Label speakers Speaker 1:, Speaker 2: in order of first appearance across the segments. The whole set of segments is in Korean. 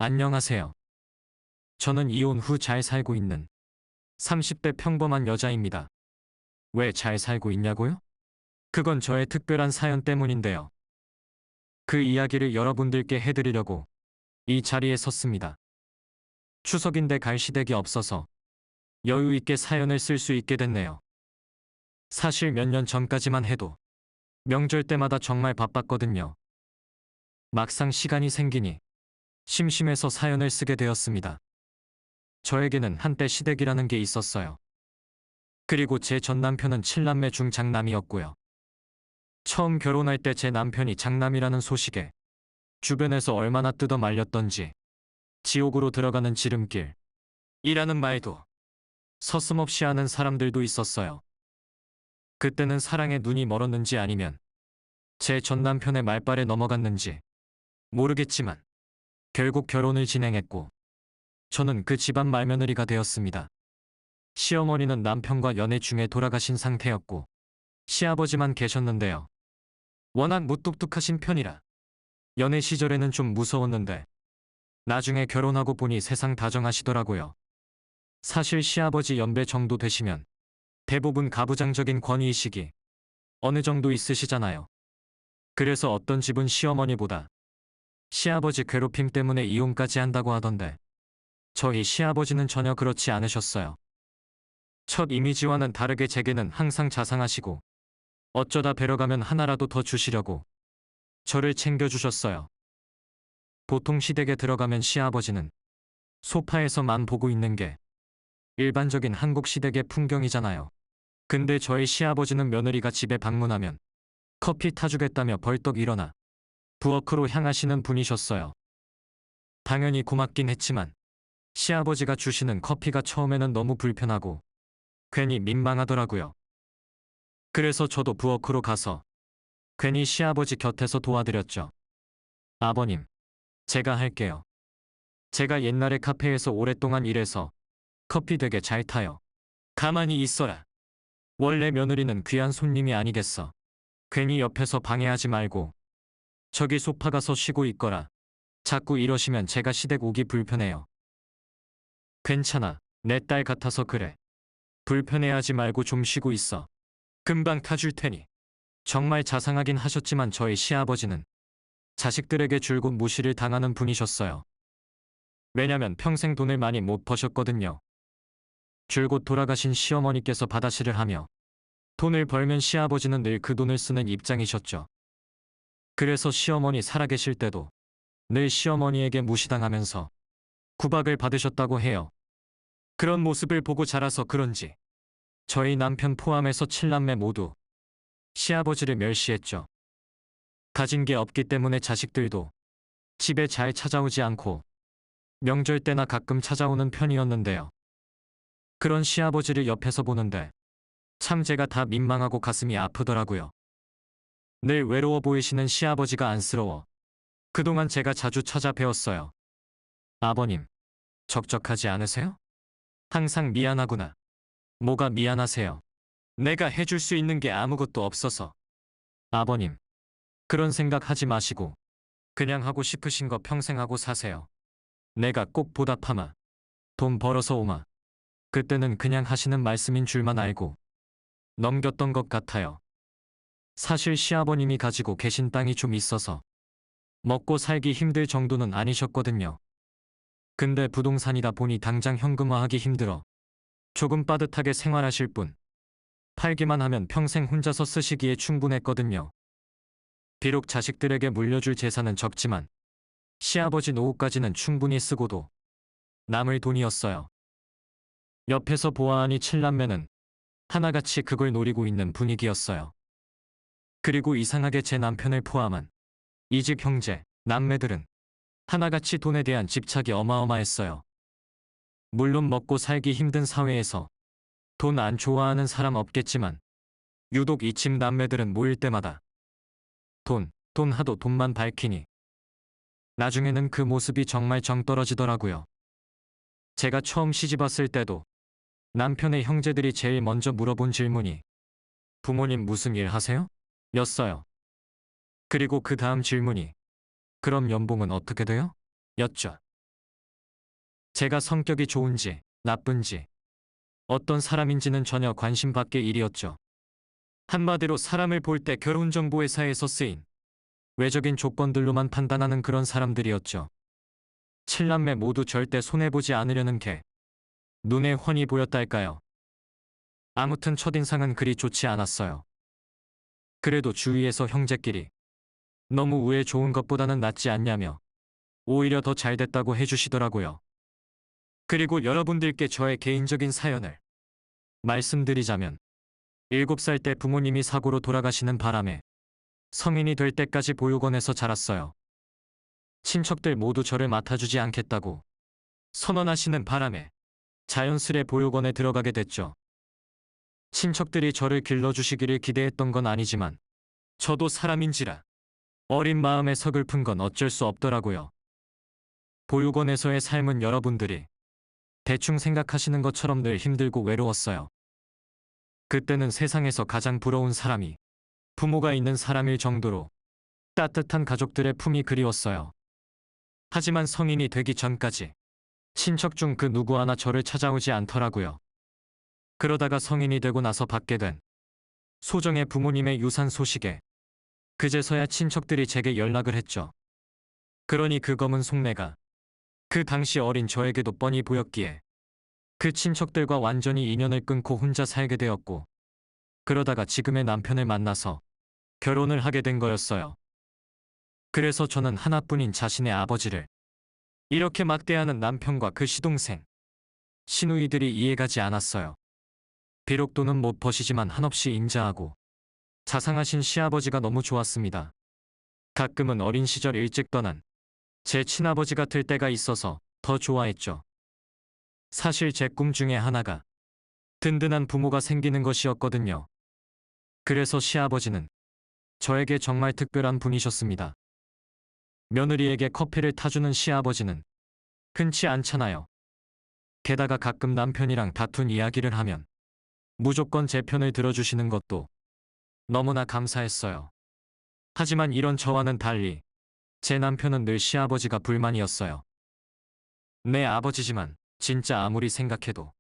Speaker 1: 안녕하세요. 저는 이혼 후 잘 살고 있는 30대 평범한 여자입니다. 왜 잘 살고 있냐고요? 그건 저의 특별한 사연 때문인데요. 그 이야기를 여러분들께 해드리려고 이 자리에 섰습니다. 추석인데 갈 시댁이 없어서 여유 있게 사연을 쓸 수 있게 됐네요. 사실 몇 년 전까지만 해도 명절 때마다 정말 바빴거든요. 막상 시간이 생기니 심심해서 사연을 쓰게 되었습니다. 저에게는 한때 시댁이라는 게 있었어요. 그리고 제 전 남편은 7남매 중 장남이었고요. 처음 결혼할 때 제 남편이 장남이라는 소식에 주변에서 얼마나 뜯어 말렸던지 지옥으로 들어가는 지름길 이라는 말도 서슴없이 하는 사람들도 있었어요. 그때는 사랑에 눈이 멀었는지 아니면 제 전 남편의 말발에 넘어갔는지 모르겠지만 결국 결혼을 진행했고 저는 그 집안 말며느리가 되었습니다. 시어머니는 남편과 연애 중에 돌아가신 상태였고 시아버지만 계셨는데요. 워낙 무뚝뚝하신 편이라 연애 시절에는 좀 무서웠는데 나중에 결혼하고 보니 세상 다정하시더라고요. 사실 시아버지 연배 정도 되시면 대부분 가부장적인 권위의식이 어느 정도 있으시잖아요. 그래서 어떤 집은 시어머니보다 시아버지 괴롭힘 때문에 이혼까지 한다고 하던데 저희 시아버지는 전혀 그렇지 않으셨어요. 첫 이미지와는 다르게 제게는 항상 자상하시고 어쩌다 뵈러 가면 하나라도 더 주시려고 저를 챙겨주셨어요. 보통 시댁에 들어가면 시아버지는 소파에서만 보고 있는 게 일반적인 한국 시댁의 풍경이잖아요. 근데 저희 시아버지는 며느리가 집에 방문하면 커피 타주겠다며 벌떡 일어나 부엌으로 향하시는 분이셨어요. 당연히 고맙긴 했지만 시아버지가 주시는 커피가 처음에는 너무 불편하고 괜히 민망하더라고요. 그래서 저도 부엌으로 가서 괜히 시아버지 곁에서 도와드렸죠. 아버님, 제가 할게요. 제가 옛날에 카페에서 오랫동안 일해서 커피 되게 잘 타요. 가만히 있어라. 원래 며느리는 귀한 손님이 아니겠어. 괜히 옆에서 방해하지 말고 저기 소파 가서 쉬고 있거라. 자꾸 이러시면 제가 시댁 오기 불편해요. 괜찮아. 내 딸 같아서 그래. 불편해하지 말고 좀 쉬고 있어. 금방 타줄 테니. 정말 자상하긴 하셨지만 저희 시아버지는 자식들에게 줄곧 무시를 당하는 분이셨어요. 왜냐면 평생 돈을 많이 못 버셨거든요. 줄곧 돌아가신 시어머니께서 받아시를 하며 돈을 벌면 시아버지는 늘 그 돈을 쓰는 입장이셨죠. 그래서 시어머니 살아계실 때도 늘 시어머니에게 무시당하면서 구박을 받으셨다고 해요. 그런 모습을 보고 자라서 그런지 저희 남편 포함해서 7남매 모두 시아버지를 멸시했죠. 가진 게 없기 때문에 자식들도 집에 잘 찾아오지 않고 명절 때나 가끔 찾아오는 편이었는데요. 그런 시아버지를 옆에서 보는데 참 제가 다 민망하고 가슴이 아프더라고요. 늘 외로워 보이시는 시아버지가 안쓰러워 그동안 제가 자주 찾아뵈었어요. 아버님, 적적하지 않으세요? 항상 미안하구나. 뭐가 미안하세요? 내가 해줄 수 있는 게 아무것도 없어서. 아버님, 그런 생각 하지 마시고 그냥 하고 싶으신 거 평생 하고 사세요. 내가 꼭 보답하마. 돈 벌어서 오마. 그때는 그냥 하시는 말씀인 줄만 알고 넘겼던 것 같아요. 사실 시아버님이 가지고 계신 땅이 좀 있어서 먹고 살기 힘들 정도는 아니셨거든요. 근데 부동산이다 보니 당장 현금화하기 힘들어 조금 빠듯하게 생활하실 뿐 팔기만 하면 평생 혼자서 쓰시기에 충분했거든요. 비록 자식들에게 물려줄 재산은 적지만 시아버지 노후까지는 충분히 쓰고도 남을 돈이었어요. 옆에서 보아하니 7남매는 하나같이 그걸 노리고 있는 분위기였어요. 그리고 이상하게 제 남편을 포함한 이 집 형제, 남매들은 하나같이 돈에 대한 집착이 어마어마했어요. 물론 먹고 살기 힘든 사회에서 돈 안 좋아하는 사람 없겠지만 유독 이 집 남매들은 모일 때마다 돈 하도 돈만 밝히니 나중에는 그 모습이 정말 정 떨어지더라고요. 제가 처음 시집 왔을 때도 남편의 형제들이 제일 먼저 물어본 질문이 부모님 무슨 일 하세요? 였어요. 그리고 그 다음 질문이 그럼 연봉은 어떻게 돼요? 였죠. 제가 성격이 좋은지 나쁜지 어떤 사람인지는 전혀 관심 밖의 일이었죠. 한마디로 사람을 볼 때 결혼정보회사에서 쓰인 외적인 조건들로만 판단하는 그런 사람들이었죠. 칠남매 모두 절대 손해보지 않으려는 게 눈에 훤히 보였달까요. 아무튼 첫인상은 그리 좋지 않았어요. 그래도 주위에서 형제끼리 너무 우애 좋은 것보다는 낫지 않냐며 오히려 더 잘됐다고 해주시더라고요. 그리고 여러분들께 저의 개인적인 사연을 말씀드리자면 7살 때 부모님이 사고로 돌아가시는 바람에 성인이 될 때까지 보육원에서 자랐어요. 친척들 모두 저를 맡아주지 않겠다고 선언하시는 바람에 자연스레 보육원에 들어가게 됐죠. 친척들이 저를 길러주시기를 기대했던 건 아니지만 저도 사람인지라 어린 마음에 서글픈 건 어쩔 수 없더라고요. 보육원에서의 삶은 여러분들이 대충 생각하시는 것처럼 늘 힘들고 외로웠어요. 그때는 세상에서 가장 부러운 사람이 부모가 있는 사람일 정도로 따뜻한 가족들의 품이 그리웠어요. 하지만 성인이 되기 전까지 친척 중 그 누구 하나 저를 찾아오지 않더라고요. 그러다가 성인이 되고 나서 받게 된 소정의 부모님의 유산 소식에 그제서야 친척들이 제게 연락을 했죠. 그러니 그 검은 속내가 그 당시 어린 저에게도 뻔히 보였기에 그 친척들과 완전히 인연을 끊고 혼자 살게 되었고, 그러다가 지금의 남편을 만나서 결혼을 하게 된 거였어요. 그래서 저는 하나뿐인 자신의 아버지를 이렇게 막대하는 남편과 그 시동생, 시누이들이 이해가지 않았어요. 비록 돈은 못 버시지만 한없이 인자하고 자상하신 시아버지가 너무 좋았습니다. 가끔은 어린 시절 일찍 떠난 제 친아버지 같을 때가 있어서 더 좋아했죠. 사실 제 꿈 중에 하나가 든든한 부모가 생기는 것이었거든요. 그래서 시아버지는 저에게 정말 특별한 분이셨습니다. 며느리에게 커피를 타주는 시아버지는 흔치 않잖아요. 게다가 가끔 남편이랑 다툰 이야기를 하면 무조건 제 편을 들어주시는 것도 너무나 감사했어요. 하지만 이런 저와는 달리 제 남편은 늘 시아버지가 불만이었어요. 내 아버지지만 진짜 아무리 생각해도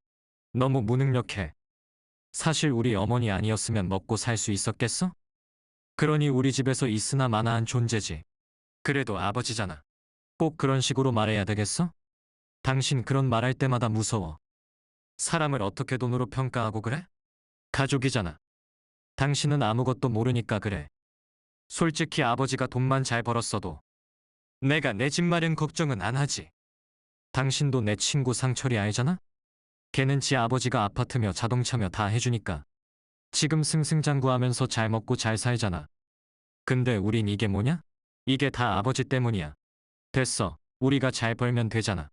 Speaker 1: 너무 무능력해. 사실 우리 어머니 아니었으면 먹고 살 수 있었겠어? 그러니 우리 집에서 있으나 마나한 존재지. 그래도 아버지잖아. 꼭 그런 식으로 말해야 되겠어? 당신 그런 말할 때마다 무서워. 사람을 어떻게 돈으로 평가하고 그래? 가족이잖아. 당신은 아무것도 모르니까 그래. 솔직히 아버지가 돈만 잘 벌었어도 내가 내 집 마련 걱정은 안 하지. 당신도 내 친구 상철이 알잖아? 걔는 지 아버지가 아파트며 자동차며 다 해주니까 지금 승승장구하면서 잘 먹고 잘 살잖아. 근데 우린 이게 뭐냐? 이게 다 아버지 때문이야. 됐어. 우리가 잘 벌면 되잖아.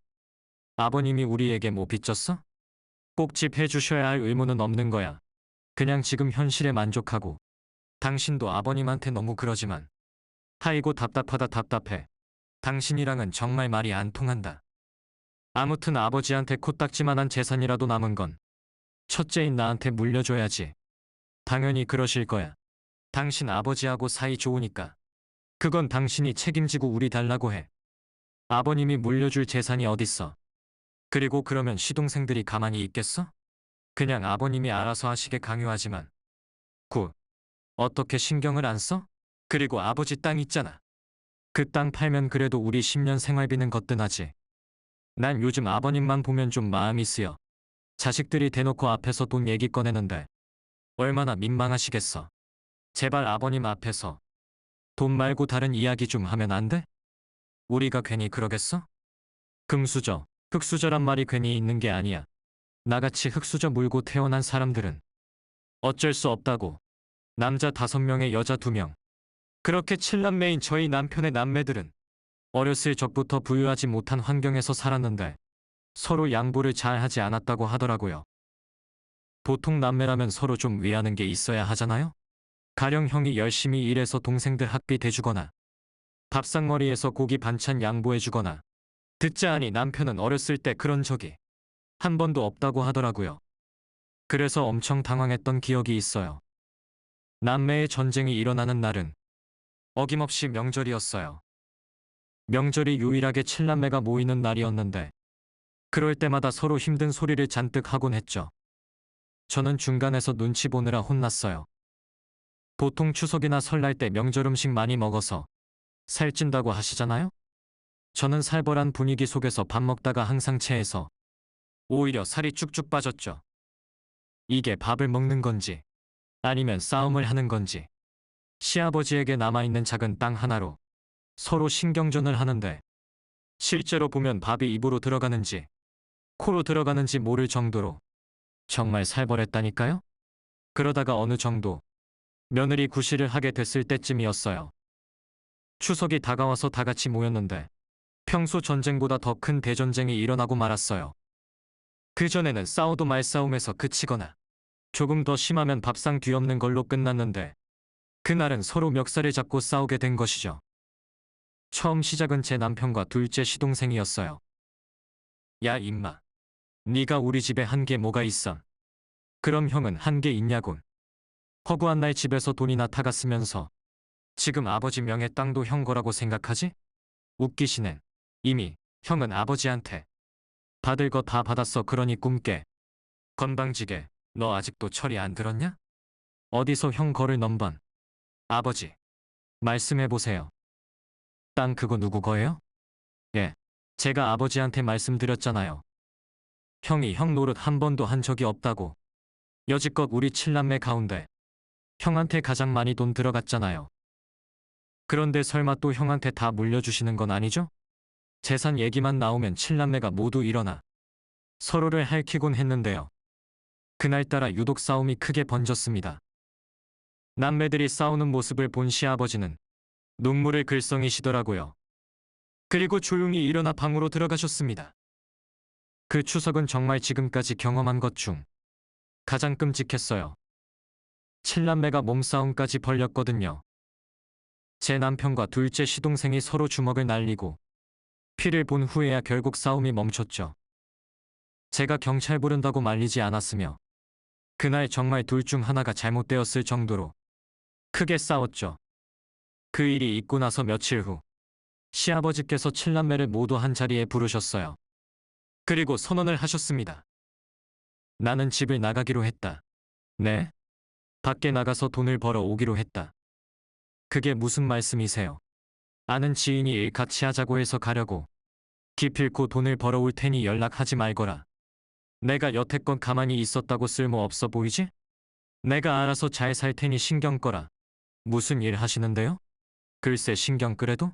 Speaker 1: 아버님이 우리에게 뭐 빚졌어? 꼭 집 해주셔야 할 의무는 없는 거야. 그냥 지금 현실에 만족하고. 당신도 아버님한테 너무 그러지만. 아이고 답답하다 답답해. 당신이랑은 정말 말이 안 통한다. 아무튼 아버지한테 코딱지만한 재산이라도 남은 건 첫째인 나한테 물려줘야지. 당연히 그러실 거야. 당신 아버지하고 사이 좋으니까. 그건 당신이 책임지고 우리 달라고 해. 아버님이 물려줄 재산이 어딨어. 그리고 그러면 시동생들이 가만히 있겠어? 그냥 아버님이 알아서 하시게 강요하지만. 어떻게 신경을 안 써? 그리고 아버지 땅 있잖아. 그 땅 팔면 그래도 우리 10년 생활비는 거뜬하지. 난 요즘 아버님만 보면 좀 마음이 쓰여. 자식들이 대놓고 앞에서 돈 얘기 꺼내는데 얼마나 민망하시겠어. 제발 아버님 앞에서 돈 말고 다른 이야기 좀 하면 안 돼? 우리가 괜히 그러겠어? 금수저, 흙수저란 말이 괜히 있는 게 아니야. 나같이 흙수저 물고 태어난 사람들은 어쩔 수 없다고. 남자 5명에 여자 2명. 그렇게 7남매인 저희 남편의 남매들은 어렸을 적부터 부유하지 못한 환경에서 살았는데 서로 양보를 잘 하지 않았다고 하더라고요. 보통 남매라면 서로 좀 위하는 게 있어야 하잖아요? 가령 형이 열심히 일해서 동생들 학비 대주거나 밥상머리에서 고기 반찬 양보해주거나. 듣자하니 남편은 어렸을 때 그런 적이 한 번도 없다고 하더라고요. 그래서 엄청 당황했던 기억이 있어요. 남매의 전쟁이 일어나는 날은 어김없이 명절이었어요. 명절이 유일하게 7남매가 모이는 날이었는데 그럴 때마다 서로 힘든 소리를 잔뜩 하곤 했죠. 저는 중간에서 눈치 보느라 혼났어요. 보통 추석이나 설날 때 명절 음식 많이 먹어서 살찐다고 하시잖아요? 저는 살벌한 분위기 속에서 밥 먹다가 항상 체해서 오히려 살이 쭉쭉 빠졌죠. 이게 밥을 먹는 건지 아니면 싸움을 하는 건지 시아버지에게 남아있는 작은 땅 하나로 서로 신경전을 하는데 실제로 보면 밥이 입으로 들어가는지 코로 들어가는지 모를 정도로 정말 살벌했다니까요? 그러다가 어느 정도 며느리 구실을 하게 됐을 때쯤이었어요. 추석이 다가와서 다 같이 모였는데 평소 전쟁보다 더 큰 대전쟁이 일어나고 말았어요. 그전에는 싸워도 말싸움에서 그치거나 조금 더 심하면 밥상 뒤엎는 걸로 끝났는데 그날은 서로 멱살을 잡고 싸우게 된 것이죠. 처음 시작은 제 남편과 둘째 시동생이었어요. 야 임마, 네가 우리 집에 한 게 뭐가 있어? 그럼 형은 한 게 있냐곤. 허구한 날 집에서 돈이나 타갔으면서 지금 아버지 명의 땅도 형 거라고 생각하지? 웃기시네. 이미 형은 아버지한테 받을 거 다 받았어. 그러니 꿈깨. 건방지게. 너 아직도 철이 안 들었냐? 어디서 형 거를 넘번. 아버지, 말씀해보세요. 땅 그거 누구 거예요? 예, 제가 아버지한테 말씀드렸잖아요. 형이 형 노릇 한 번도 한 적이 없다고. 여지껏 우리 칠남매 가운데 형한테 가장 많이 돈 들어갔잖아요. 그런데 설마 또 형한테 다 물려주시는 건 아니죠? 재산 얘기만 나오면 칠남매가 모두 일어나 서로를 핥히곤 했는데요. 그날따라 유독 싸움이 크게 번졌습니다. 남매들이 싸우는 모습을 본 시아버지는 눈물을 글썽이시더라고요. 그리고 조용히 일어나 방으로 들어가셨습니다. 그 추석은 정말 지금까지 경험한 것 중 가장 끔찍했어요. 칠남매가 몸싸움까지 벌였거든요. 제 남편과 둘째 시동생이 서로 주먹을 날리고 피를 본 후에야 결국 싸움이 멈췄죠. 제가 경찰 부른다고 말리지 않았으며 그날 정말 둘 중 하나가 잘못되었을 정도로 크게 싸웠죠. 그 일이 있고 나서 며칠 후 시아버지께서 칠남매를 모두 한자리에 부르셨어요. 그리고 선언을 하셨습니다. 나는 집을 나가기로 했다. 네? 밖에 나가서 돈을 벌어 오기로 했다. 그게 무슨 말씀이세요? 아는 지인이 일 같이 하자고 해서 가려고. 기필코 돈을 벌어올 테니 연락하지 말거라. 내가 여태껏 가만히 있었다고 쓸모없어 보이지? 내가 알아서 잘 살 테니 신경 꺼라. 무슨 일 하시는데요? 글쎄 신경 끄래도?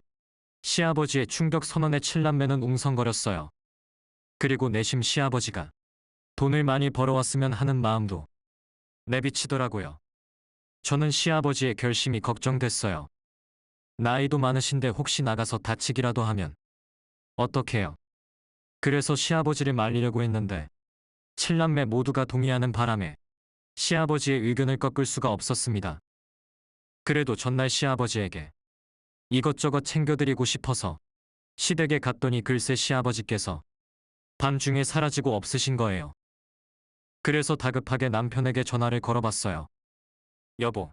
Speaker 1: 시아버지의 충격 선언에 칠남매는 웅성거렸어요. 그리고 내심 시아버지가 돈을 많이 벌어왔으면 하는 마음도 내비치더라고요. 저는 시아버지의 결심이 걱정됐어요. 나이도 많으신데 혹시 나가서 다치기라도 하면 어떡해요? 그래서 시아버지를 말리려고 했는데 칠남매 모두가 동의하는 바람에 시아버지의 의견을 꺾을 수가 없었습니다. 그래도 전날 시아버지에게 이것저것 챙겨드리고 싶어서 시댁에 갔더니 글쎄 시아버지께서 밤중에 사라지고 없으신 거예요. 그래서 다급하게 남편에게 전화를 걸어봤어요. 여보,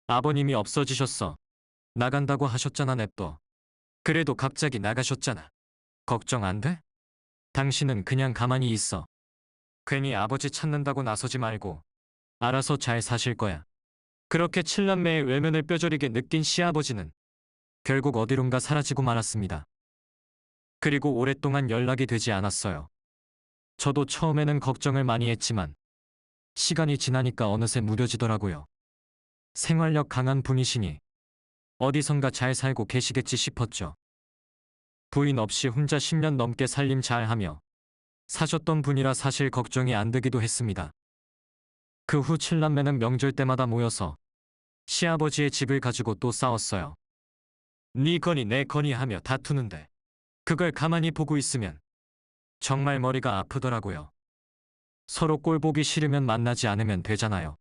Speaker 1: 아버님이 없어지셨어. 나간다고 하셨잖아. 냅둬. 그래도 갑자기 나가셨잖아. 걱정 안 돼? 당신은 그냥 가만히 있어. 괜히 아버지 찾는다고 나서지 말고 알아서 잘 사실 거야. 그렇게 칠남매의 외면을 뼈저리게 느낀 시아버지는 결국 어디론가 사라지고 말았습니다. 그리고 오랫동안 연락이 되지 않았어요. 저도 처음에는 걱정을 많이 했지만 시간이 지나니까 어느새 무뎌지더라고요. 생활력 강한 분이시니 어디선가 잘 살고 계시겠지 싶었죠. 부인 없이 혼자 10년 넘게 살림 잘하며 사셨던 분이라 사실 걱정이 안 되기도 했습니다. 그 후 칠남매는 명절 때마다 모여서 시아버지의 집을 가지고 또 싸웠어요. 네 거니 내 거니 하며 다투는데 그걸 가만히 보고 있으면 정말 머리가 아프더라고요. 서로 꼴 보기 싫으면 만나지 않으면 되잖아요.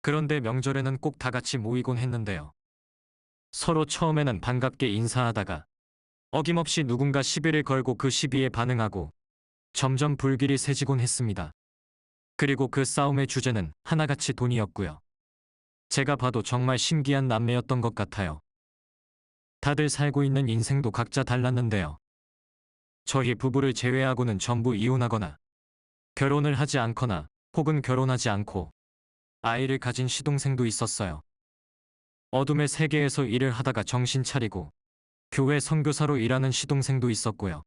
Speaker 1: 그런데 명절에는 꼭 다 같이 모이곤 했는데요. 서로 처음에는 반갑게 인사하다가 어김없이 누군가 시비를 걸고 그 시비에 반응하고 점점 불길이 세지곤 했습니다. 그리고 그 싸움의 주제는 하나같이 돈이었고요. 제가 봐도 정말 신기한 남매였던 것 같아요. 다들 살고 있는 인생도 각자 달랐는데요. 저희 부부를 제외하고는 전부 이혼하거나 결혼을 하지 않거나 혹은 결혼하지 않고 아이를 가진 시동생도 있었어요. 어둠의 세계에서 일을 하다가 정신 차리고 교회 선교사로 일하는 시동생도 있었고요.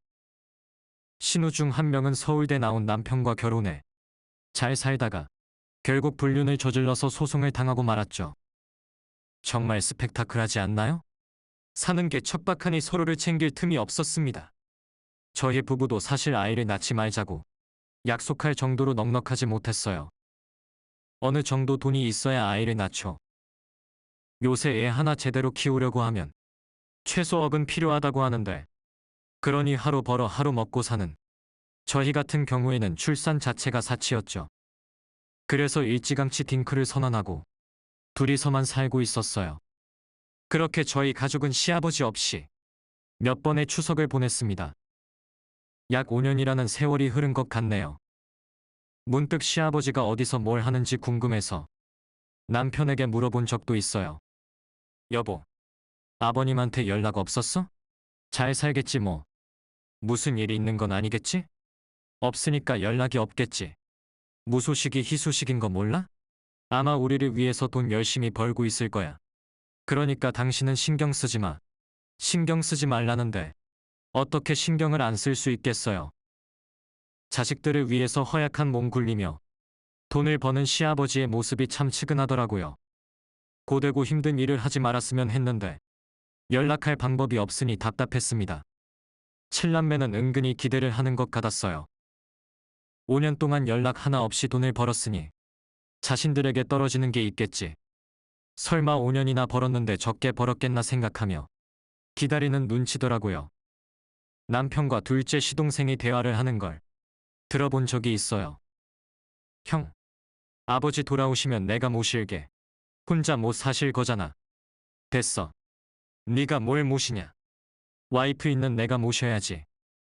Speaker 1: 신우 중 한 명은 서울대 나온 남편과 결혼해 잘 살다가 결국 불륜을 저질러서 소송을 당하고 말았죠. 정말 스펙타클하지 않나요? 사는 게 척박하니 서로를 챙길 틈이 없었습니다. 저희 부부도 사실 아이를 낳지 말자고 약속할 정도로 넉넉하지 못했어요. 어느 정도 돈이 있어야 아이를 낳죠. 요새 애 하나 제대로 키우려고 하면 최소 억은 필요하다고 하는데, 그러니 하루 벌어 하루 먹고 사는 저희 같은 경우에는 출산 자체가 사치였죠. 그래서 일찌감치 딩크를 선언하고 둘이서만 살고 있었어요. 그렇게 저희 가족은 시아버지 없이 몇 번의 추석을 보냈습니다. 약 5년이라는 세월이 흐른 것 같네요. 문득 시아버지가 어디서 뭘 하는지 궁금해서 남편에게 물어본 적도 있어요. 여보, 아버님한테 연락 없었어? 잘 살겠지 뭐. 무슨 일이 있는 건 아니겠지? 없으니까 연락이 없겠지. 무소식이 희소식인 거 몰라? 아마 우리를 위해서 돈 열심히 벌고 있을 거야. 그러니까 당신은 신경 쓰지 마. 신경 쓰지 말라는데 어떻게 신경을 안 쓸 수 있겠어요. 자식들을 위해서 허약한 몸 굴리며 돈을 버는 시아버지의 모습이 참 측은하더라고요. 고되고 힘든 일을 하지 말았으면 했는데 연락할 방법이 없으니 답답했습니다. 칠남매는 은근히 기대를 하는 것 같았어요. 5년 동안 연락 하나 없이 돈을 벌었으니 자신들에게 떨어지는 게 있겠지. 설마 5년이나 벌었는데 적게 벌었겠나 생각하며 기다리는 눈치더라고요. 남편과 둘째 시동생이 대화를 하는 걸 들어본 적이 있어요. 형, 아버지 돌아오시면 내가 모실게. 혼자 못 사실 거잖아. 됐어. 네가 뭘 모시냐. 와이프 있는 내가 모셔야지.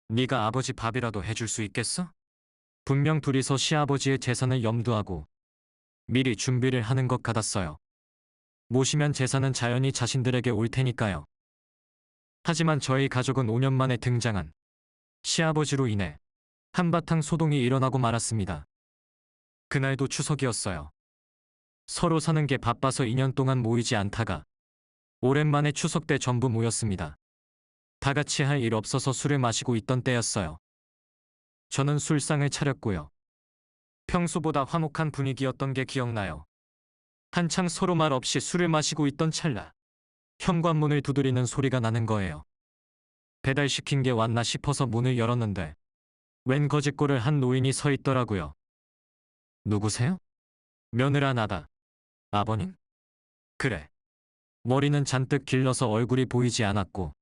Speaker 1: 네가 아버지 밥이라도 해줄 수 있겠어? 분명 둘이서 시아버지의 재산을 염두하고 미리 준비를 하는 것 같았어요. 모시면 재산은 자연히 자신들에게 올 테니까요. 하지만 저희 가족은 5년 만에 등장한 시아버지로 인해 한바탕 소동이 일어나고 말았습니다. 그날도 추석이었어요. 서로 사는 게 바빠서 2년 동안 모이지 않다가 오랜만에 추석 때 전부 모였습니다. 다 같이 할 일 없어서 술을 마시고 있던 때였어요. 저는 술상을 차렸고요. 평소보다 화목한 분위기였던 게 기억나요. 한창 서로 말 없이 술을 마시고 있던 찰나 현관문을 두드리는 소리가 나는 거예요. 배달시킨 게 왔나 싶어서 문을 열었는데 웬 거짓골을 한 노인이 서 있더라고요. 누구세요? 며느라 나다. 아버님? 그래. 머리는 잔뜩 길러서 얼굴이 보이지 않았고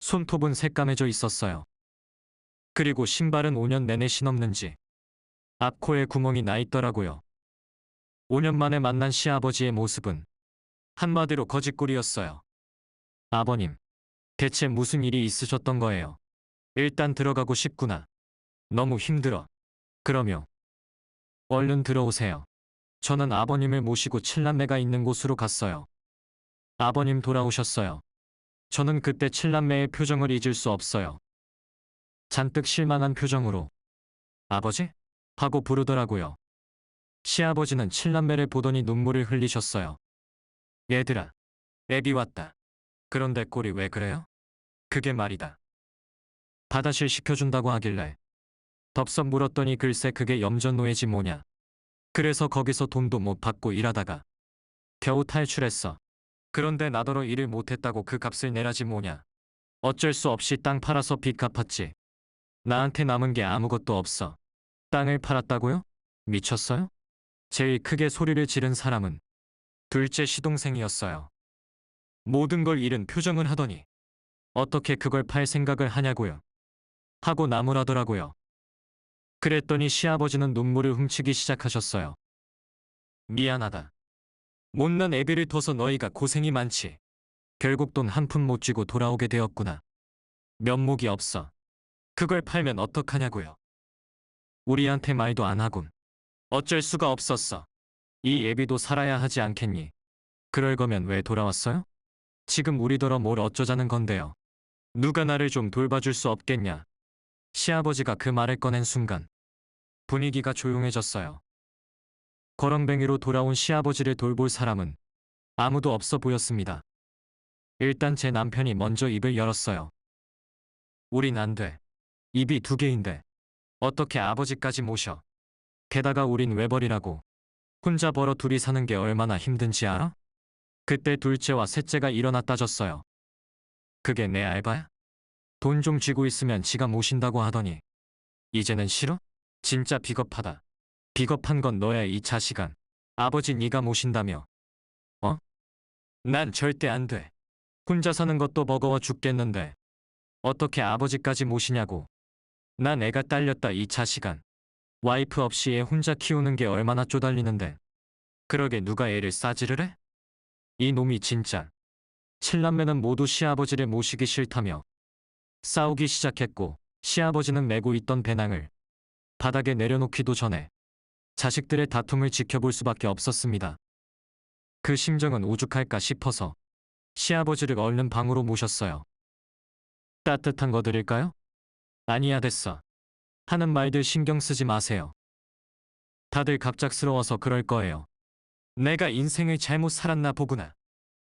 Speaker 1: 손톱은 새까매져 있었어요. 그리고 신발은 5년 내내 신었는지 앞코에 구멍이 나 있더라고요. 5년 만에 만난 시아버지의 모습은 한마디로 거짓골이었어요. 아버님, 대체 무슨 일이 있으셨던 거예요? 일단 들어가고 싶구나. 너무 힘들어. 그러면 얼른 들어오세요. 저는 아버님을 모시고 칠남매가 있는 곳으로 갔어요. 아버님 돌아오셨어요. 저는 그때 칠남매의 표정을 잊을 수 없어요. 잔뜩 실망한 표정으로 아버지? 하고 부르더라고요. 시아버지는 칠남매를 보더니 눈물을 흘리셨어요. 얘들아, 애비 왔다. 그런데 꼴이 왜 그래요? 그게 말이다. 바다실 시켜준다고 하길래 덥석 물었더니 글쎄 그게 염전노예지 뭐냐. 그래서 거기서 돈도 못 받고 일하다가 겨우 탈출했어. 그런데 나더러 일을 못했다고 그 값을 내라지 뭐냐. 어쩔 수 없이 땅 팔아서 빚 갚았지. 나한테 남은 게 아무것도 없어. 땅을 팔았다고요? 미쳤어요? 제일 크게 소리를 지른 사람은 둘째 시동생이었어요. 모든 걸 잃은 표정을 하더니 어떻게 그걸 팔 생각을 하냐고요. 하고 나무라더라고요. 그랬더니 시아버지는 눈물을 훔치기 시작하셨어요. 미안하다. 못난 애비를 둬서 너희가 고생이 많지. 결국 돈 한 푼 못 쥐고 돌아오게 되었구나. 면목이 없어. 그걸 팔면 어떡하냐고요. 우리한테 말도 안 하군. 어쩔 수가 없었어. 이 애비도 살아야 하지 않겠니? 그럴 거면 왜 돌아왔어요? 지금 우리더러 뭘 어쩌자는 건데요. 누가 나를 좀 돌봐줄 수 없겠냐? 시아버지가 그 말을 꺼낸 순간 분위기가 조용해졌어요. 거렁뱅이로 돌아온 시아버지를 돌볼 사람은 아무도 없어 보였습니다. 일단 제 남편이 먼저 입을 열었어요. 우린 안 돼. 입이 두 개인데 어떻게 아버지까지 모셔. 게다가 우린 외벌이라고. 혼자 벌어 둘이 사는 게 얼마나 힘든지 알아? 그때 둘째와 셋째가 일어나 따졌어요. 그게 내 알바야? 돈 좀 쥐고 있으면 지가 모신다고 하더니 이제는 싫어? 진짜 비겁하다. 비겁한 건 너야 이 자식아. 아버지 네가 모신다며. 어? 난 절대 안 돼. 혼자 사는 것도 버거워 죽겠는데 어떻게 아버지까지 모시냐고. 난 애가 딸렸다 이 자식아. 와이프 없이 애 혼자 키우는 게 얼마나 쪼달리는데. 그러게 누가 애를 싸지를 해? 이 놈이 진짜. 칠남매는 모두 시아버지를 모시기 싫다며 싸우기 시작했고 시아버지는 메고 있던 배낭을 바닥에 내려놓기도 전에 자식들의 다툼을 지켜볼 수밖에 없었습니다. 그 심정은 오죽할까 싶어서 시아버지를 얼른 방으로 모셨어요. 따뜻한 거 드릴까요? 아니야 됐어. 하는 말들 신경 쓰지 마세요. 다들 갑작스러워서 그럴 거예요. 내가 인생을 잘못 살았나 보구나.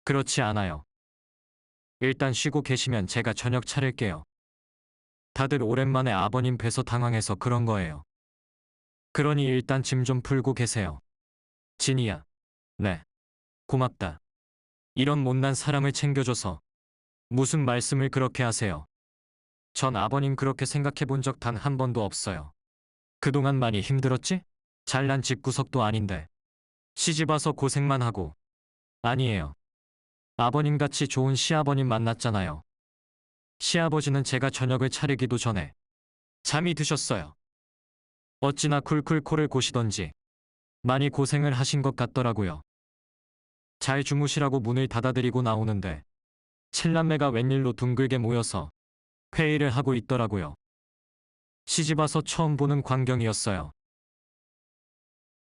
Speaker 1: 그렇지 않아요. 일단 쉬고 계시면 제가 저녁 차릴게요. 다들 오랜만에 아버님 뵈서 당황해서 그런 거예요. 그러니 일단 짐 좀 풀고 계세요. 진이야. 네. 고맙다. 이런 못난 사람을 챙겨줘서. 무슨 말씀을 그렇게 하세요. 전 아버님 그렇게 생각해 본 적 단 한 번도 없어요. 그동안 많이 힘들었지? 잘난 집구석도 아닌데. 시집 와서 고생만 하고. 아니에요. 아버님같이 좋은 시아버님 만났잖아요. 시아버지는 제가 저녁을 차리기도 전에 잠이 드셨어요. 어찌나 쿨쿨 코를 고시던지 많이 고생을 하신 것 같더라고요. 잘 주무시라고 문을 닫아드리고 나오는데 칠남매가 웬일로 둥글게 모여서 회의를 하고 있더라고요. 시집 와서 처음 보는 광경이었어요.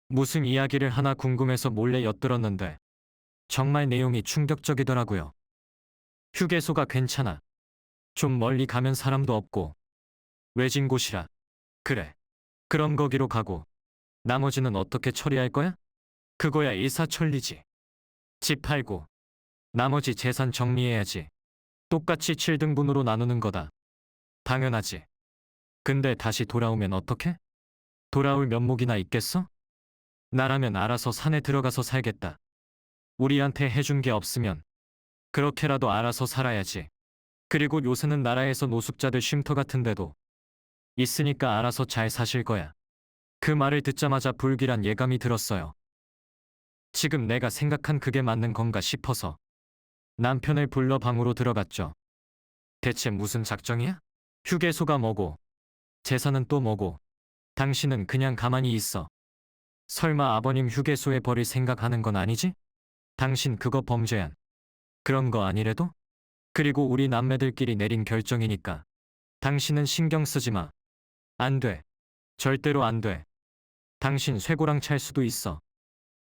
Speaker 1: 무슨 이야기를 하나 궁금해서 몰래 엿들었는데 정말 내용이 충격적이더라고요. 휴게소가 괜찮아. 좀 멀리 가면 사람도 없고 외진 곳이라. 그래. 그럼 거기로 가고 나머지는 어떻게 처리할 거야? 그거야 일사천리지. 집 팔고 나머지 재산 정리해야지. 똑같이 7등분으로 나누는 거다. 당연하지. 근데 다시 돌아오면 어떡해? 돌아올 면목이나 있겠어? 나라면 알아서 산에 들어가서 살겠다. 우리한테 해준 게 없으면 그렇게라도 알아서 살아야지. 그리고 요새는 나라에서 노숙자들 쉼터 같은 데도 있으니까 알아서 잘 사실 거야. 그 말을 듣자마자 불길한 예감이 들었어요. 지금 내가 생각한 그게 맞는 건가 싶어서 남편을 불러 방으로 들어갔죠. 대체 무슨 작정이야? 휴게소가 뭐고 재산은 또 뭐고 당신은 그냥 가만히 있어. 설마 아버님 휴게소에 버릴 생각하는 건 아니지? 당신 그거 범죄야. 그런 거 아니래도? 그리고 우리 남매들끼리 내린 결정이니까 당신은 신경 쓰지 마. 안 돼. 절대로 안 돼. 당신 쇠고랑 찰 수도 있어.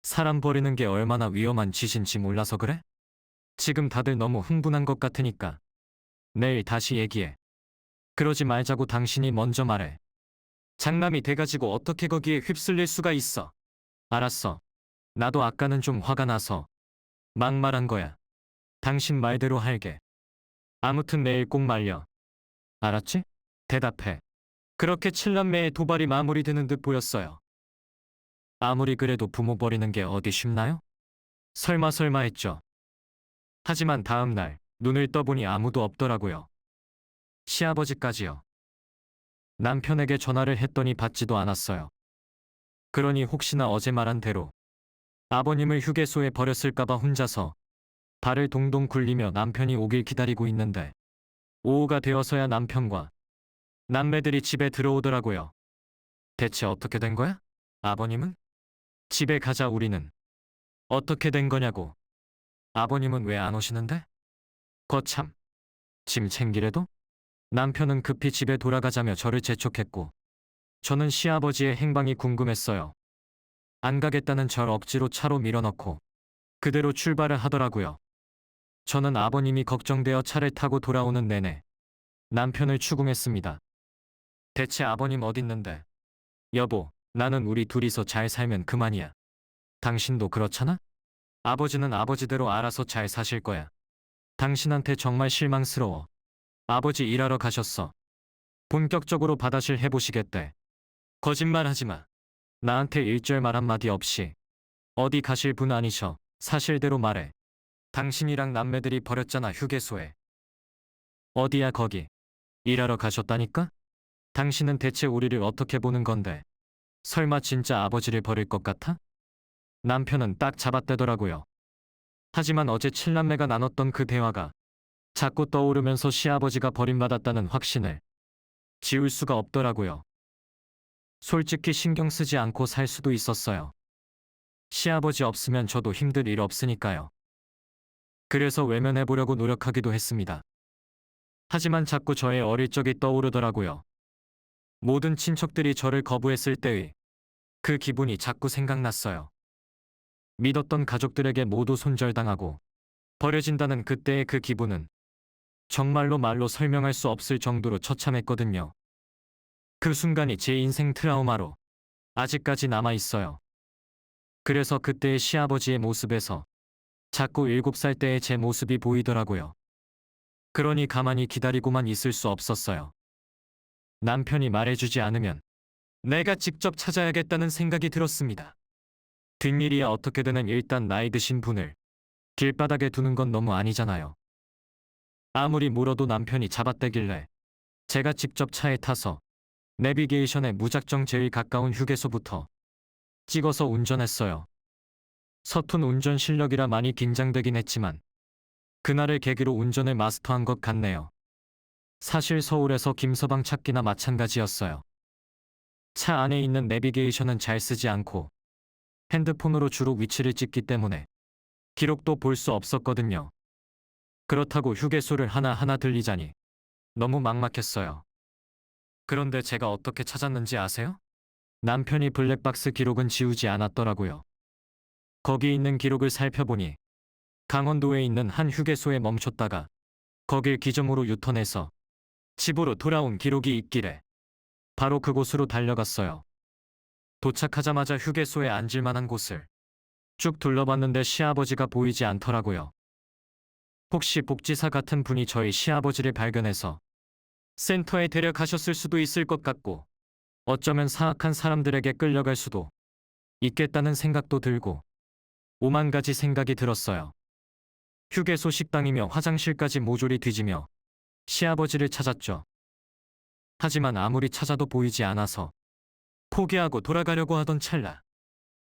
Speaker 1: 사람 버리는 게 얼마나 위험한 짓인지 몰라서 그래? 지금 다들 너무 흥분한 것 같으니까 내일 다시 얘기해. 그러지 말자고 당신이 먼저 말해. 장남이 돼가지고 어떻게 거기에 휩쓸릴 수가 있어. 알았어. 나도 아까는 좀 화가 나서 막말한 거야. 당신 말대로 할게. 아무튼 내일 꼭 말려. 알았지? 대답해. 그렇게 칠남매의 도발이 마무리되는 듯 보였어요. 아무리 그래도 부모 버리는 게 어디 쉽나요? 설마 했죠. 하지만 다음 날 눈을 떠보니 아무도 없더라고요. 시아버지까지요. 남편에게 전화를 했더니 받지도 않았어요. 그러니 혹시나 어제 말한 대로 아버님을 휴게소에 버렸을까봐 혼자서 발을 동동 굴리며 남편이 오길 기다리고 있는데 오후가 되어서야 남편과 남매들이 집에 들어오더라고요. 대체 어떻게 된 거야? 아버님은? 집에 가자 우리는. 어떻게 된 거냐고. 아버님은 왜 안 오시는데? 거참. 짐 챙기래도? 남편은 급히 집에 돌아가자며 저를 재촉했고 저는 시아버지의 행방이 궁금했어요. 안 가겠다는 절 억지로 차로 밀어넣고 그대로 출발을 하더라고요. 저는 아버님이 걱정되어 차를 타고 돌아오는 내내 남편을 추궁했습니다. 대체 아버님 어딨는데? 여보, 나는 우리 둘이서 잘 살면 그만이야. 당신도 그렇잖아? 아버지는 아버지대로 알아서 잘 사실 거야. 당신한테 정말 실망스러워. 아버지 일하러 가셨어. 본격적으로 바다실 해보시겠대. 거짓말 하지 마. 나한테 일절 말 한마디 없이. 어디 가실 분 아니셔. 사실대로 말해. 당신이랑 남매들이 버렸잖아, 휴게소에. 어디야, 거기. 일하러 가셨다니까? 당신은 대체 우리를 어떻게 보는 건데? 설마 진짜 아버지를 버릴 것 같아? 남편은 딱 잡아떼더라고요. 하지만 어제 칠남매가 나눴던 그 대화가 자꾸 떠오르면서 시아버지가 버림받았다는 확신을 지울 수가 없더라고요. 솔직히 신경 쓰지 않고 살 수도 있었어요. 시아버지 없으면 저도 힘들 일 없으니까요. 그래서 외면해보려고 노력하기도 했습니다. 하지만 자꾸 저의 어릴 적이 떠오르더라고요. 모든 친척들이 저를 거부했을 때의 그 기분이 자꾸 생각났어요. 믿었던 가족들에게 모두 손절당하고 버려진다는 그때의 그 기분은 정말로 말로 설명할 수 없을 정도로 처참했거든요. 그 순간이 제 인생 트라우마로 아직까지 남아 있어요. 그래서 그때의 시아버지의 모습에서 자꾸 7살 때의 제 모습이 보이더라고요. 그러니 가만히 기다리고만 있을 수 없었어요. 남편이 말해주지 않으면 내가 직접 찾아야겠다는 생각이 들었습니다. 뒷일이야 어떻게든 일단 나이 드신 분을 길바닥에 두는 건 너무 아니잖아요. 아무리 물어도 남편이 잡아떼길래 제가 직접 차에 타서 내비게이션에 무작정 제일 가까운 휴게소부터 찍어서 운전했어요. 서툰 운전 실력이라 많이 긴장되긴 했지만 그날을 계기로 운전을 마스터한 것 같네요. 사실 서울에서 김서방 찾기나 마찬가지였어요. 차 안에 있는 내비게이션은 잘 쓰지 않고 핸드폰으로 주로 위치를 찍기 때문에 기록도 볼 수 없었거든요. 그렇다고 휴게소를 하나하나 들리자니 너무 막막했어요. 그런데 제가 어떻게 찾았는지 아세요? 남편이 블랙박스 기록은 지우지 않았더라고요. 거기 있는 기록을 살펴보니 강원도에 있는 한 휴게소에 멈췄다가 거길 기점으로 유턴해서 집으로 돌아온 기록이 있길래 바로 그곳으로 달려갔어요. 도착하자마자 휴게소에 앉을 만한 곳을 쭉 둘러봤는데 시아버지가 보이지 않더라고요. 혹시 복지사 같은 분이 저희 시아버지를 발견해서 센터에 데려가셨을 수도 있을 것 같고 어쩌면 사악한 사람들에게 끌려갈 수도 있겠다는 생각도 들고 오만 가지 생각이 들었어요. 휴게소 식당이며 화장실까지 모조리 뒤지며 시아버지를 찾았죠. 하지만 아무리 찾아도 보이지 않아서 포기하고 돌아가려고 하던 찰나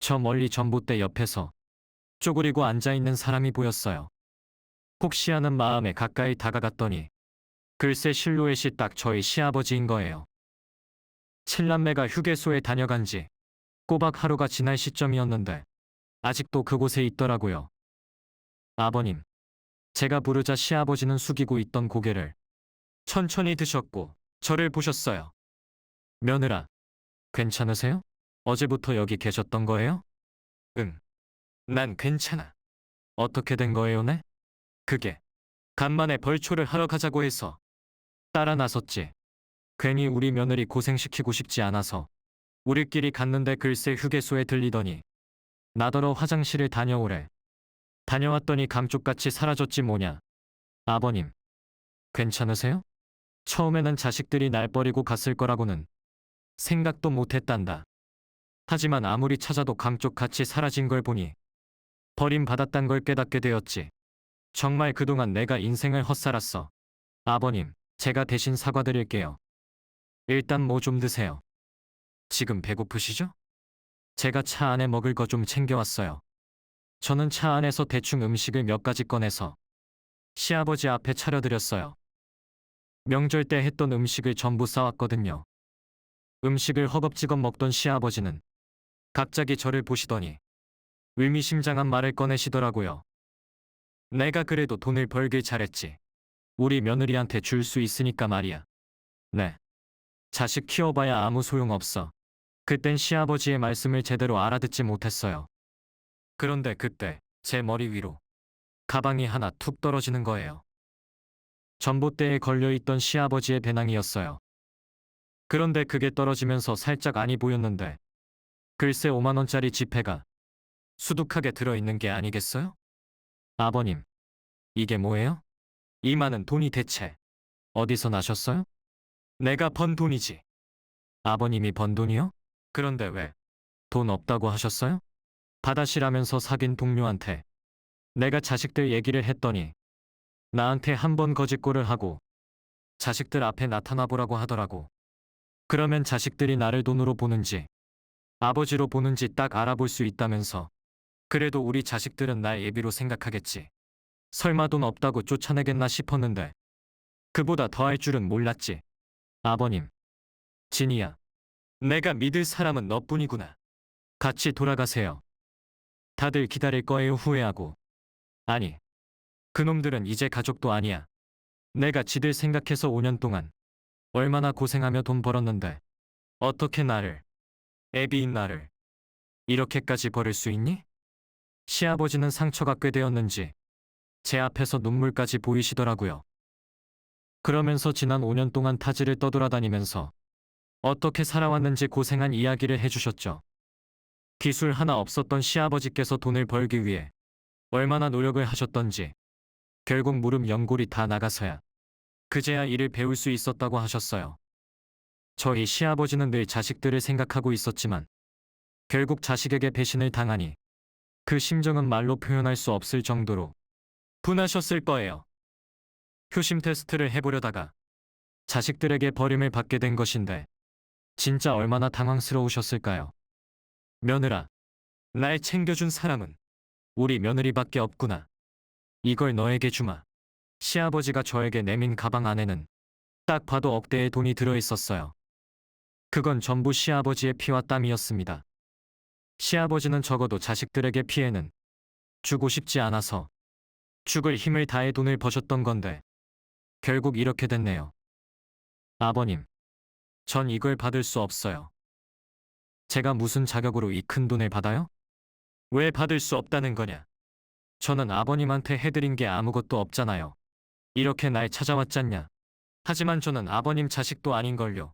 Speaker 1: 저 멀리 전봇대 옆에서 쪼그리고 앉아있는 사람이 보였어요. 혹시 하는 마음에 가까이 다가갔더니 글쎄 실루엣이 딱 저희 시아버지인 거예요. 칠남매가 휴게소에 다녀간 지 꼬박 하루가 지날 시점이었는데 아직도 그곳에 있더라고요. 아버님. 제가 부르자 시아버지는 숙이고 있던 고개를 천천히 드셨고 저를 보셨어요. 며느라, 괜찮으세요? 어제부터 여기 계셨던 거예요? 응. 난 괜찮아. 어떻게 된 거예요, 네? 그게 간만에 벌초를 하러 가자고 해서 따라 나섰지. 괜히 우리 며느리 고생시키고 싶지 않아서 우리끼리 갔는데 글쎄 휴게소에 들리더니 나더러 화장실을 다녀오래. 다녀왔더니 감쪽같이 사라졌지 뭐냐. 아버님, 괜찮으세요? 처음에는 자식들이 날 버리고 갔을 거라고는 생각도 못했단다. 하지만 아무리 찾아도 감쪽같이 사라진 걸 보니 버림받았단 걸 깨닫게 되었지. 정말 그동안 내가 인생을 헛살았어. 아버님, 제가 대신 사과드릴게요. 일단 뭐 좀 드세요. 지금 배고프시죠? 제가 차 안에 먹을 거 좀 챙겨왔어요. 저는 차 안에서 대충 음식을 몇 가지 꺼내서 시아버지 앞에 차려드렸어요. 명절 때 했던 음식을 전부 싸왔거든요. 음식을 허겁지겁 먹던 시아버지는 갑자기 저를 보시더니 의미심장한 말을 꺼내시더라고요. 내가 그래도 돈을 벌길 잘했지. 우리 며느리한테 줄 수 있으니까 말이야. 네. 자식 키워봐야 아무 소용없어. 그땐 시아버지의 말씀을 제대로 알아듣지 못했어요. 그런데 그때 제 머리 위로 가방이 하나 툭 떨어지는 거예요. 전봇대에 걸려있던 시아버지의 배낭이었어요. 그런데 그게 떨어지면서 살짝 안이 보였는데 글쎄 5만 원짜리 지폐가 수두하게 들어있는 게 아니겠어요? 아버님, 이게 뭐예요? 이 많은 돈이 대체 어디서 나셨어요? 내가 번 돈이지. 아버님이 번 돈이요? 그런데 왜 돈 없다고 하셨어요? 받아시라면서 사귄 동료한테 내가 자식들 얘기를 했더니 나한테 한 번 거짓골을 하고 자식들 앞에 나타나 보라고 하더라고. 그러면 자식들이 나를 돈으로 보는지 아버지로 보는지 딱 알아볼 수 있다면서. 그래도 우리 자식들은 날 예비로 생각하겠지. 설마 돈 없다고 쫓아내겠나 싶었는데 그보다 더 할 줄은 몰랐지. 아버님, 진이야. 내가 믿을 사람은 너뿐이구나. 같이 돌아가세요. 다들 기다릴 거예요 후회하고. 아니, 그놈들은 이제 가족도 아니야. 내가 지들 생각해서 5년 동안 얼마나 고생하며 돈 벌었는데 어떻게 나를, 애비인 나를 이렇게까지 버릴 수 있니? 시아버지는 상처가 꽤 되었는지 제 앞에서 눈물까지 보이시더라고요. 그러면서 지난 5년 동안 타지를 떠돌아다니면서 어떻게 살아왔는지 고생한 이야기를 해주셨죠. 기술 하나 없었던 시아버지께서 돈을 벌기 위해 얼마나 노력을 하셨던지 결국 무릎 연골이 다 나가서야 그제야 일을 배울 수 있었다고 하셨어요. 저희 시아버지는 늘 자식들을 생각하고 있었지만 결국 자식에게 배신을 당하니 그 심정은 말로 표현할 수 없을 정도로 분하셨을 거예요. 효심 테스트를 해보려다가 자식들에게 버림을 받게 된 것인데 진짜 얼마나 당황스러우셨을까요? 며느라, 날 챙겨준 사람은 우리 며느리밖에 없구나. 이걸 너에게 주마. 시아버지가 저에게 내민 가방 안에는 딱 봐도 억대의 돈이 들어있었어요. 그건 전부 시아버지의 피와 땀이었습니다. 시아버지는 적어도 자식들에게 피해는 주고 싶지 않아서 죽을 힘을 다해 돈을 버셨던 건데 결국 이렇게 됐네요. 아버님, 전 이걸 받을 수 없어요. 제가 무슨 자격으로 이 큰 돈을 받아요? 왜 받을 수 없다는 거냐? 저는 아버님한테 해드린 게 아무것도 없잖아요. 이렇게 날 찾아왔잖냐? 하지만 저는 아버님 자식도 아닌걸요.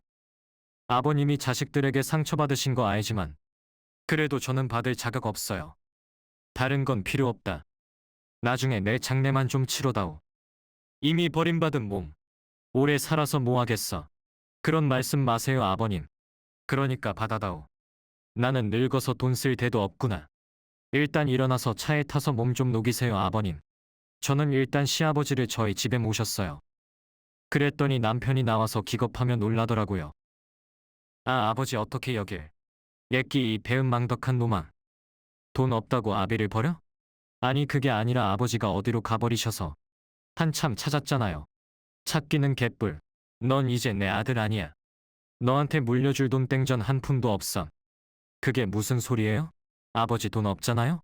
Speaker 1: 아버님이 자식들에게 상처받으신 거 알지만 그래도 저는 받을 자격 없어요. 다른 건 필요 없다. 나중에 내 장례만 좀 치러다오. 이미 버림받은 몸. 오래 살아서 뭐 하겠어. 그런 말씀 마세요 아버님. 그러니까 받아다오. 나는 늙어서 돈 쓸 데도 없구나. 일단 일어나서 차에 타서 몸 좀 녹이세요 아버님. 저는 일단 시아버지를 저희 집에 모셨어요. 그랬더니 남편이 나와서 기겁하며 놀라더라고요. 아 아버지 어떻게 여길. 예끼 이 배은망덕한 놈아. 돈 없다고 아비를 버려? 아니 그게 아니라 아버지가 어디로 가버리셔서 한참 찾았잖아요. 찾기는 개뿔. 넌 이제 내 아들 아니야. 너한테 물려줄 돈 땡전 한 푼도 없어. 그게 무슨 소리예요? 아버지 돈 없잖아요?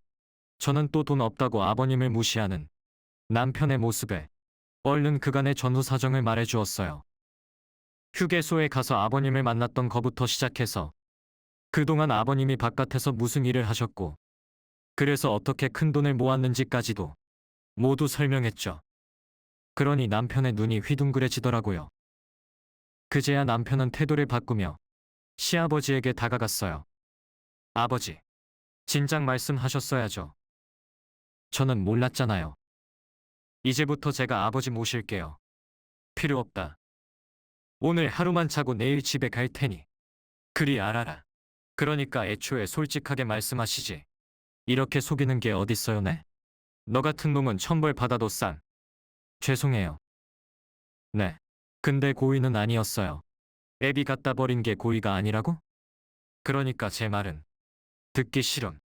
Speaker 1: 저는 또 돈 없다고 아버님을 무시하는 남편의 모습에 얼른 그간의 전후 사정을 말해주었어요. 휴게소에 가서 아버님을 만났던 거부터 시작해서 그동안 아버님이 바깥에서 무슨 일을 하셨고 그래서 어떻게 큰 돈을 모았는지까지도 모두 설명했죠. 그러니 남편의 눈이 휘둥그레지더라고요. 그제야 남편은 태도를 바꾸며 시아버지에게 다가갔어요. 아버지, 진작 말씀하셨어야죠. 저는 몰랐잖아요. 이제부터 제가 아버지 모실게요. 필요 없다. 오늘 하루만 자고 내일 집에 갈 테니 그리 알아라. 그러니까 애초에 솔직하게 말씀하시지. 이렇게 속이는 게 어딨어요 네? 너 같은 놈은 천벌 받아도 싼. 죄송해요. 네. 근데 고의는 아니었어요. 애비 갖다 버린 게 고의가 아니라고? 그러니까 제 말은 듣기 싫음.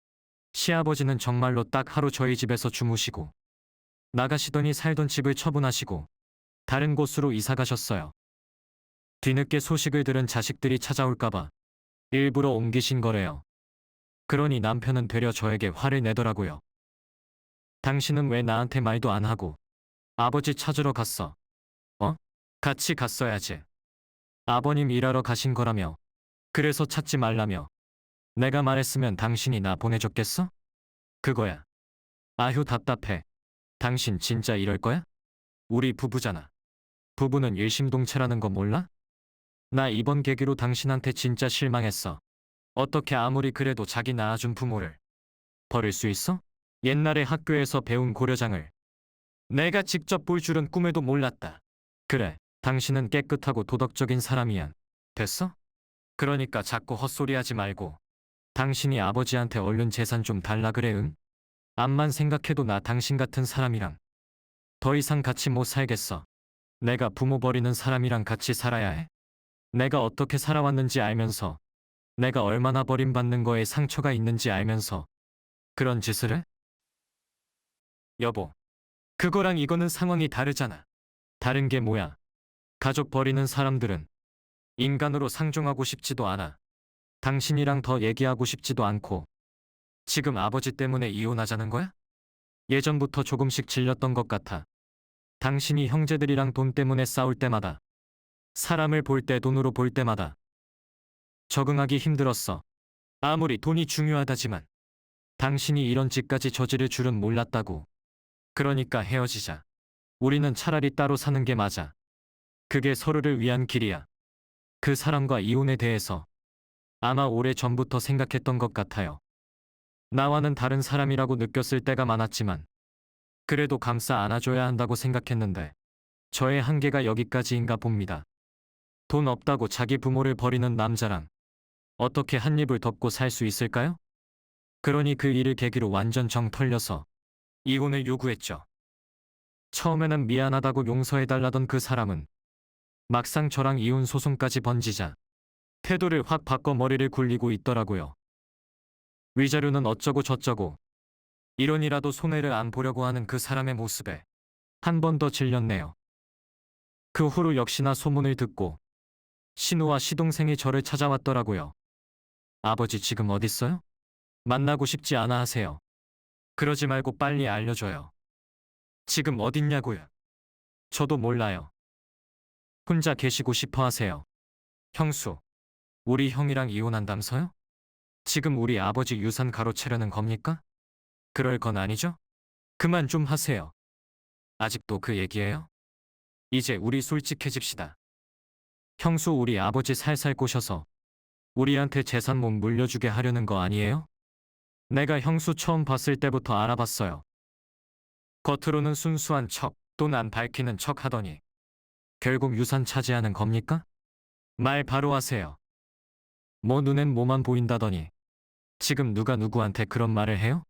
Speaker 1: 시아버지는 정말로 딱 하루 저희 집에서 주무시고 나가시더니 살던 집을 처분하시고 다른 곳으로 이사 가셨어요. 뒤늦게 소식을 들은 자식들이 찾아올까봐 일부러 옮기신 거래요. 그러니 남편은 되려 저에게 화를 내더라고요. 당신은 왜 나한테 말도 안 하고 아버지 찾으러 갔어? 어? 같이 갔어야지. 아버님 일하러 가신 거라며. 그래서 찾지 말라며. 내가 말했으면 당신이 나 보내줬겠어? 그거야. 아휴 답답해. 당신 진짜 이럴 거야? 우리 부부잖아. 부부는 일심동체라는 거 몰라? 나 이번 계기로 당신한테 진짜 실망했어. 어떻게 아무리 그래도 자기 낳아준 부모를 버릴 수 있어? 옛날에 학교에서 배운 고려장을 내가 직접 볼 줄은 꿈에도 몰랐다. 그래, 당신은 깨끗하고 도덕적인 사람이야. 됐어? 그러니까 자꾸 헛소리하지 말고 당신이 아버지한테 얼른 재산 좀 달라 그래 응? 암만 생각해도 나 당신 같은 사람이랑 더 이상 같이 못 살겠어. 내가 부모 버리는 사람이랑 같이 살아야 해? 내가 어떻게 살아왔는지 알면서 내가 얼마나 버림받는 거에 상처가 있는지 알면서 그런 짓을 해? 여보, 그거랑 이거는 상황이 다르잖아. 다른 게 뭐야? 가족 버리는 사람들은 인간으로 상종하고 싶지도 않아. 당신이랑 더 얘기하고 싶지도 않고 지금 아버지 때문에 이혼하자는 거야? 예전부터 조금씩 질렸던 것 같아. 당신이 형제들이랑 돈 때문에 싸울 때마다 사람을 볼 때 돈으로 볼 때마다 적응하기 힘들었어. 아무리 돈이 중요하다지만 당신이 이런 짓까지 저지를 줄은 몰랐다고. 그러니까 헤어지자. 우리는 차라리 따로 사는 게 맞아. 그게 서로를 위한 길이야. 그 사람과 이혼에 대해서 아마 오래 전부터 생각했던 것 같아요. 나와는 다른 사람이라고 느꼈을 때가 많았지만 그래도 감싸 안아줘야 한다고 생각했는데 저의 한계가 여기까지인가 봅니다. 돈 없다고 자기 부모를 버리는 남자랑 어떻게 한 입을 덮고 살 수 있을까요? 그러니 그 일을 계기로 완전 정 털려서 이혼을 요구했죠. 처음에는 미안하다고 용서해달라던 그 사람은 막상 저랑 이혼 소송까지 번지자 태도를 확 바꿔 머리를 굴리고 있더라고요. 위자료는 어쩌고 저쩌고 이론이라도 손해를 안 보려고 하는 그 사람의 모습에 한 번 더 질렸네요. 그 후로 역시나 소문을 듣고 신우와 시동생이 저를 찾아왔더라고요. 아버지 지금 어딨어요? 만나고 싶지 않아 하세요. 그러지 말고 빨리 알려줘요. 지금 어딨냐고요? 저도 몰라요. 혼자 계시고 싶어 하세요. 형수, 우리 형이랑 이혼한다면서요? 지금 우리 아버지 유산 가로채려는 겁니까? 그럴 건 아니죠? 그만 좀 하세요. 아직도 그 얘기예요? 이제 우리 솔직해집시다. 형수 우리 아버지 살살 꼬셔서 우리한테 재산 못 물려주게 하려는 거 아니에요? 내가 형수 처음 봤을 때부터 알아봤어요. 겉으로는 순수한 척, 돈 안 밝히는 척 하더니 결국 유산 차지하는 겁니까? 말 바로 하세요. 뭐 눈엔 뭐만 보인다더니 지금 누가 누구한테 그런 말을 해요?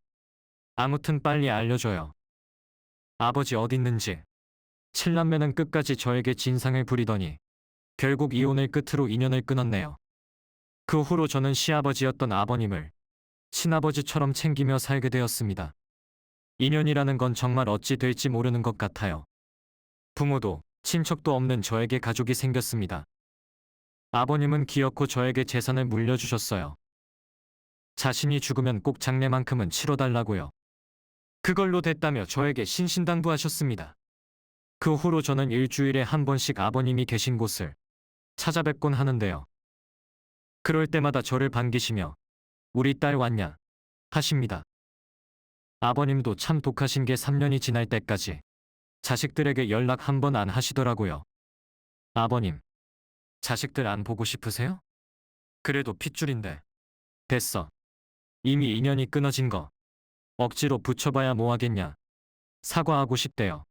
Speaker 1: 아무튼 빨리 알려줘요. 아버지 어딨는지. 칠남매는 끝까지 저에게 진상을 부리더니 결국 이혼을 끝으로 인연을 끊었네요. 그 후로 저는 시아버지였던 아버님을 친아버지처럼 챙기며 살게 되었습니다. 인연이라는 건 정말 어찌 될지 모르는 것 같아요. 부모도 친척도 없는 저에게 가족이 생겼습니다. 아버님은 기어코 저에게 재산을 물려주셨어요. 자신이 죽으면 꼭 장례만큼은 치러달라고요. 그걸로 됐다며 저에게 신신당부하셨습니다. 그 후로 저는 일주일에 한 번씩 아버님이 계신 곳을 찾아뵙곤 하는데요. 그럴 때마다 저를 반기시며 우리 딸 왔냐 하십니다. 아버님도 참 독하신 게 3년이 지날 때까지 자식들에게 연락 한 번 안 하시더라고요. 아버님, 자식들 안 보고 싶으세요? 그래도 핏줄인데. 됐어. 이미 인연이 끊어진 거 억지로 붙여봐야 뭐하겠냐. 사과하고 싶대요.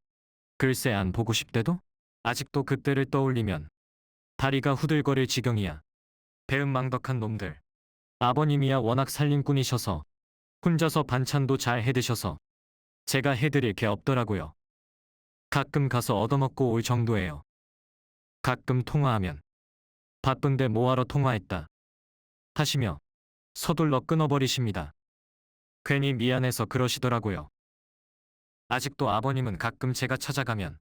Speaker 1: 글쎄 안 보고 싶대도? 아직도 그때를 떠올리면 다리가 후들거릴 지경이야. 배은망덕한 놈들. 아버님이야 워낙 살림꾼이셔서 혼자서 반찬도 잘 해드셔서 제가 해드릴 게 없더라고요. 가끔 가서 얻어먹고 올 정도예요. 가끔 통화하면 바쁜데 뭐하러 통화했다 하시며 서둘러 끊어버리십니다. 괜히 미안해서 그러시더라고요. 아직도 아버님은 가끔 제가 찾아가면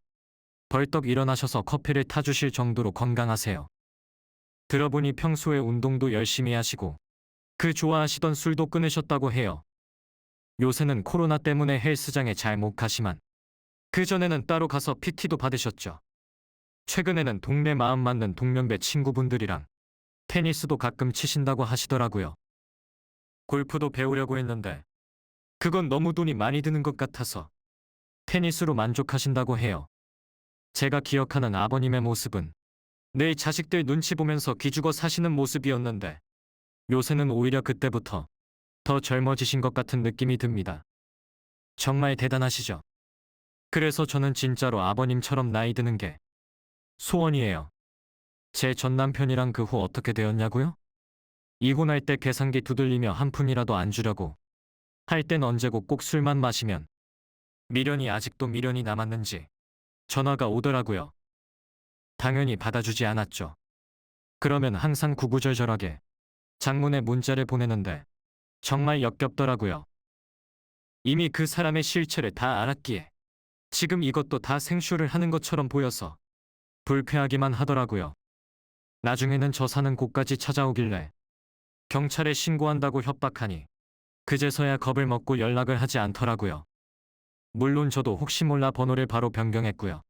Speaker 1: 벌떡 일어나셔서 커피를 타주실 정도로 건강하세요. 들어보니 평소에 운동도 열심히 하시고 그 좋아하시던 술도 끊으셨다고 해요. 요새는 코로나 때문에 헬스장에 잘 못 가시만 그전에는 따로 가서 PT도 받으셨죠. 최근에는 동네 마음 맞는 동년배 친구분들이랑 테니스도 가끔 치신다고 하시더라고요. 골프도 배우려고 했는데 그건 너무 돈이 많이 드는 것 같아서 테니스로 만족하신다고 해요. 제가 기억하는 아버님의 모습은 내 자식들 눈치 보면서 기죽어 사시는 모습이었는데 요새는 오히려 그때부터 더 젊어지신 것 같은 느낌이 듭니다. 정말 대단하시죠? 그래서 저는 진짜로 아버님처럼 나이 드는 게 소원이에요. 제 전 남편이랑 그 후 어떻게 되었냐고요? 이혼할 때 계산기 두들리며 한 푼이라도 안 주려고 할 땐 언제고 꼭 술만 마시면 미련이 아직도 미련이 남았는지 전화가 오더라고요. 당연히 받아주지 않았죠. 그러면 항상 구구절절하게 장문의 문자를 보내는데 정말 역겹더라고요. 이미 그 사람의 실체를 다 알았기에 지금 이것도 다 생쇼를 하는 것처럼 보여서 불쾌하기만 하더라고요. 나중에는 저 사는 곳까지 찾아오길래 경찰에 신고한다고 협박하니 그제서야 겁을 먹고 연락을 하지 않더라고요. 물론 저도 혹시 몰라 번호를 바로 변경했고요.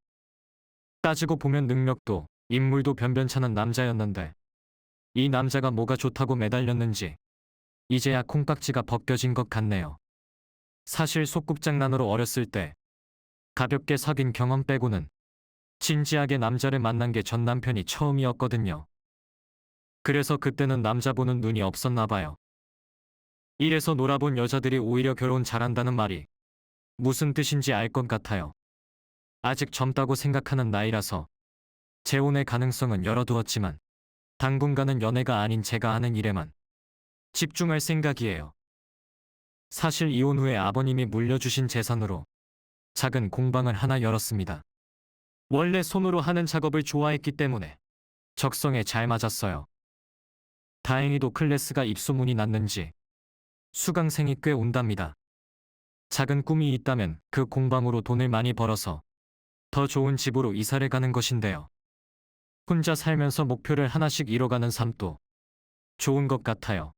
Speaker 1: 따지고 보면 능력도 인물도 변변찮은 남자였는데 이 남자가 뭐가 좋다고 매달렸는지 이제야 콩깍지가 벗겨진 것 같네요. 사실 소꿉장난으로 어렸을 때 가볍게 사귄 경험 빼고는 진지하게 남자를 만난 게 전 남편이 처음이었거든요. 그래서 그때는 남자 보는 눈이 없었나 봐요. 이래서 놀아본 여자들이 오히려 결혼 잘한다는 말이 무슨 뜻인지 알 것 같아요. 아직 젊다고 생각하는 나이라서 재혼의 가능성은 열어두었지만 당분간은 연애가 아닌 제가 하는 일에만 집중할 생각이에요. 사실 이혼 후에 아버님이 물려주신 재산으로 작은 공방을 하나 열었습니다. 원래 손으로 하는 작업을 좋아했기 때문에 적성에 잘 맞았어요. 다행히도 클래스가 입소문이 났는지 수강생이 꽤 온답니다. 작은 꿈이 있다면 그 공방으로 돈을 많이 벌어서 더 좋은 집으로 이사를 가는 것인데요. 혼자 살면서 목표를 하나씩 이뤄가는 삶도 좋은 것 같아요.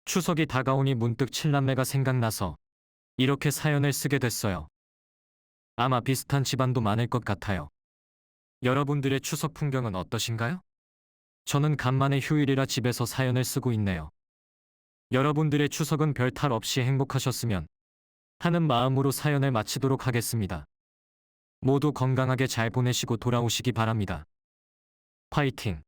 Speaker 1: 추석이 다가오니 문득 칠남매가 생각나서 이렇게 사연을 쓰게 됐어요. 아마 비슷한 집안도 많을 것 같아요. 여러분들의 추석 풍경은 어떠신가요? 저는 간만에 휴일이라 집에서 사연을 쓰고 있네요. 여러분들의 추석은 별 탈 없이 행복하셨으면 하는 마음으로 사연을 마치도록 하겠습니다. 모두 건강하게 잘 보내시고 돌아오시기 바랍니다. 화이팅!